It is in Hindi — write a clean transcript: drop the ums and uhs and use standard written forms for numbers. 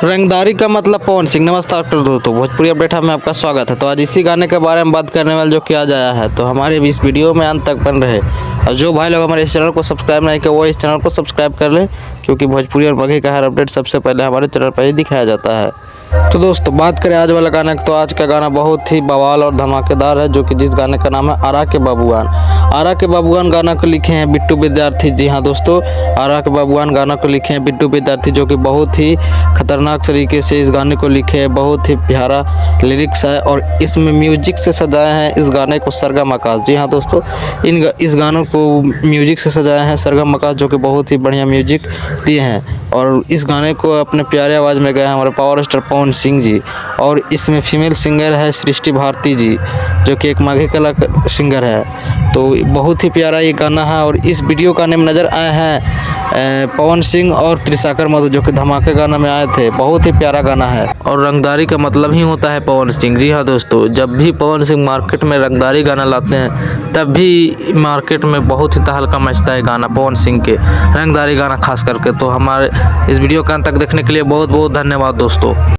रंगदारी का मतलब पवन सिंह। नमस्कार दोस्तों, भोजपुरी अपडेट में आपका स्वागत है। तो आज इसी गाने के बारे में बात करने वाले जो किया जाया है, तो हमारे इस वीडियो में अंत तक बन रहे। और जो भाई लोग हमारे इस चैनल को सब्सक्राइब नहीं किया वो इस चैनल को सब्सक्राइब कर लें, क्योंकि भोजपुरी और मगही का हर अपडेट सबसे पहले हमारे चैनल पर ही दिखाया जाता है। तो दोस्तों बात करें आज वाला गाना की, तो आज का गाना बहुत ही बवाल और धमाकेदार है, जो कि जिस गाने का नाम है आरा के बाबूआन। आरा के बाबूआन गाना को लिखे हैं बिट्टू विद्यार्थी। जी हाँ दोस्तों, आरा के बाबूआन गाना को लिखे हैं बिट्टू विद्यार्थी, जो कि बहुत ही खतरनाक तरीके से इस गाने को लिखे हैं। बहुत ही प्यारा लिरिक्स है और इसमें म्यूजिक से सजाया है इस गाने को सरगम आकाश। जी हाँ दोस्तों, इस गानों को म्यूजिक से सजाया है सरगम आकाश, जो कि बहुत ही बढ़िया म्यूजिक दिए हैं। और इस गाने को अपने प्यारे आवाज़ में गए हमारे पावर स्टार पवन सिंह जी, और इसमें फीमेल सिंगर है सृष्टि भारती जी, जो कि एक माघी कला सिंगर है। तो बहुत ही प्यारा ये गाना है। और इस वीडियो का नेम नज़र आए हैं पवन सिंह और त्रिशाकर मधु, जो कि धमाके गाना में आए थे। बहुत ही प्यारा गाना है और रंगदारी का मतलब ही होता है पवन सिंह। जी हाँ दोस्तों, जब भी पवन सिंह मार्केट में रंगदारी गाना लाते हैं, तब भी मार्केट में बहुत ही तहलका मचता है गाना पवन सिंह के रंगदारी गाना खास करके। तो हमारे इस वीडियो का अंत तक देखने के लिए बहुत बहुत धन्यवाद दोस्तों।